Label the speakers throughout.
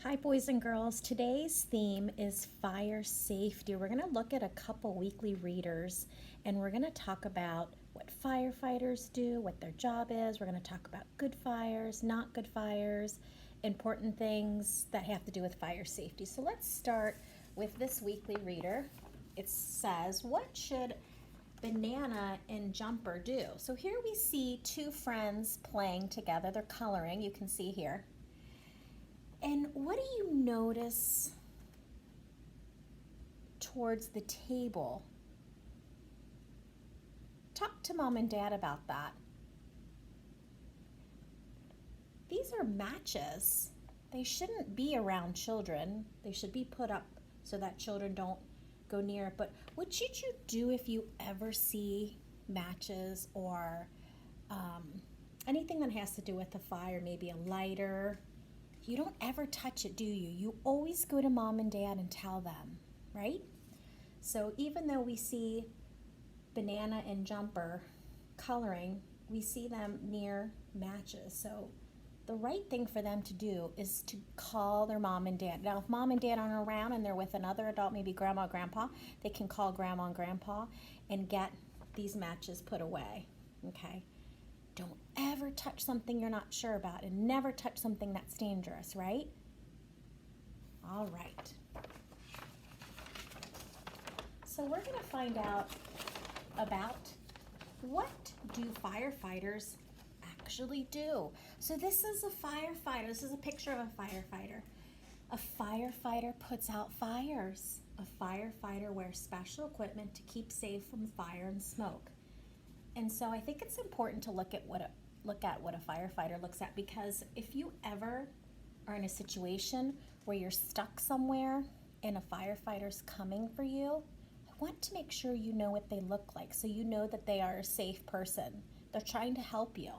Speaker 1: Hi, boys and girls. Today's theme is fire safety. We're going to look at a couple weekly readers and we're going to talk about what firefighters do, what their job is. We're going to talk about good fires, not good fires, important things that have to do with fire safety. So let's start with this weekly reader. It says, what should Banana and Jumper do? So here we see two friends playing together. They're coloring, you can see here. And what do you notice towards the table? Talk to Mom and Dad about that. These are matches. They shouldn't be around children. They should be put up so that children don't go near it. But what should you do if you ever see matches or anything that has to do with a fire, maybe a lighter? You don't ever touch it, do you? You always go to Mom and Dad and tell them, right? So even though we see Banana and Jumper coloring, we see them near matches. So the right thing for them to do is to call their mom and dad. Now, if mom and dad aren't around and they're with another adult, maybe grandma or grandpa, they can call grandma and grandpa and get these matches put away, okay? Don't ever touch something you're not sure about, and never touch something that's dangerous, right? All right. So we're going to find out about what do firefighters actually do. So this is a firefighter. This is a picture of a firefighter. A firefighter puts out fires. A firefighter wears special equipment to keep safe from fire and smoke. And so I think it's important to look at what a firefighter looks at, because if you ever are in a situation where you're stuck somewhere and a firefighter's coming for you, I want to make sure you know what they look like so you know that they are a safe person. They're trying to help you.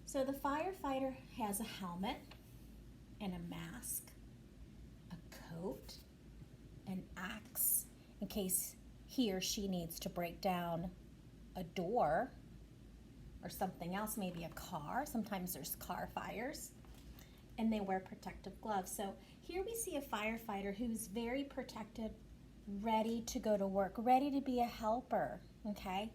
Speaker 1: So the firefighter has a helmet and a mask, a coat, an axe in case he or she needs to break down a door or something else, maybe a car. Sometimes there's car fires, and they wear protective gloves. So here we see a firefighter who's very protected, ready to go to work, ready to be a helper, okay?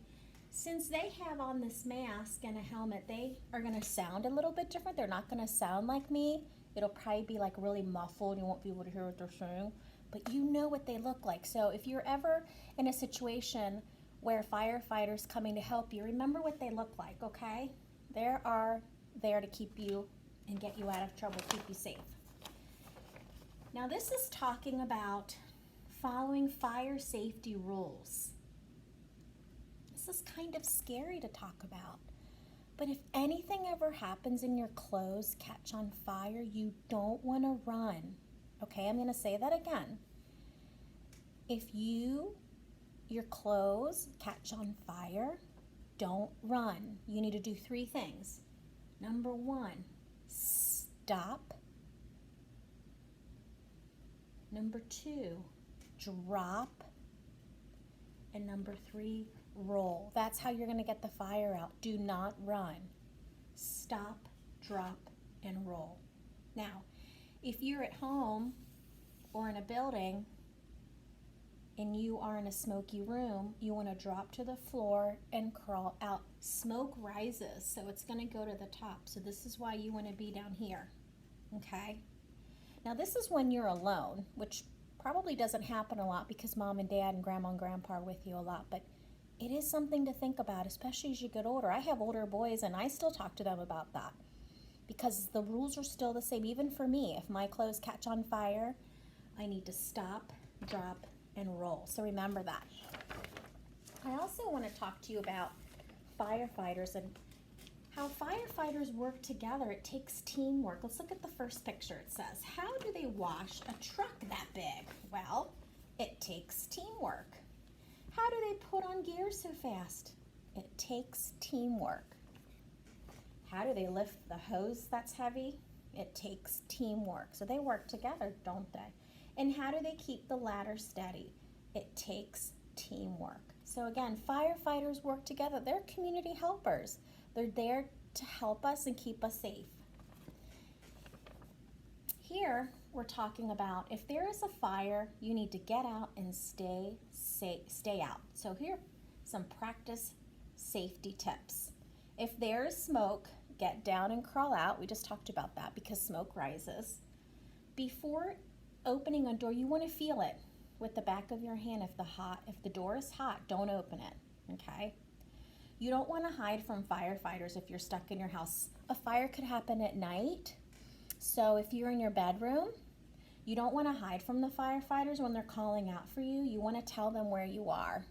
Speaker 1: Since they have on this mask and a helmet, they are gonna sound a little bit different. They're not gonna sound like me. It'll probably be like really muffled. You won't be able to hear what they're saying, but you know what they look like. So if you're ever in a situation where firefighters coming to help you, remember what they look like, okay? They are there to keep you and get you out of trouble, keep you safe. Now this is talking about following fire safety rules. This is kind of scary to talk about, but if anything ever happens and your clothes catch on fire, you don't want to run, okay? I'm gonna say that again. If your clothes catch on fire, don't run. You need to do three things. Number one, stop. Number two, drop. And number three, roll. That's how you're going to get the fire out. Do not run. Stop, drop, and roll. Now, if you're at home or in a building and you are in a smoky room, you want to drop to the floor and crawl out. Smoke rises, so it's going to go to the top. So this is why you want to be down here, okay? Now this is when you're alone, which probably doesn't happen a lot because mom and dad and grandma and grandpa are with you a lot, but it is something to think about, especially as you get older. I have older boys and I still talk to them about that because the rules are still the same. Even for me, if my clothes catch on fire, I need to stop, drop, and roll. So remember that. I also want to talk to you about firefighters and how firefighters work together. It takes teamwork. Let's look at the first picture. It says, how do they wash a truck that big? Well, it takes teamwork. How do they put on gear so fast? It takes teamwork. How do they lift the hose that's heavy? It takes teamwork. So they work together, don't they? And how do they keep the ladder steady? It takes teamwork. So again, firefighters work together. They're community helpers. They're there to help us and keep us safe. here we're talking about if there is a fire, you need to get out and stay out. So here are some practice safety tips. If there is smoke, get down and crawl out. We just talked about that because smoke rises. Before opening a door, you want to feel it with the back of your hand. If the door is hot, don't open it, okay? You don't want to hide from firefighters if you're stuck in your house. A fire could happen at night. So if you're in your bedroom, you don't want to hide from the firefighters when they're calling out for you. You want to tell them where you are.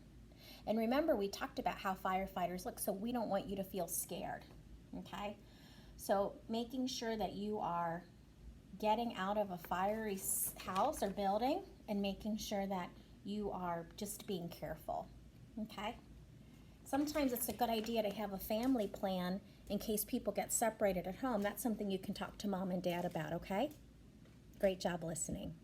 Speaker 1: And remember, we talked about how firefighters look, so we don't want you to feel scared, okay? So making sure that you are getting out of a fiery house or building and making sure that you are just being careful, okay? Sometimes it's a good idea to have a family plan in case people get separated at home. That's something you can talk to mom and dad about, okay? Great job listening.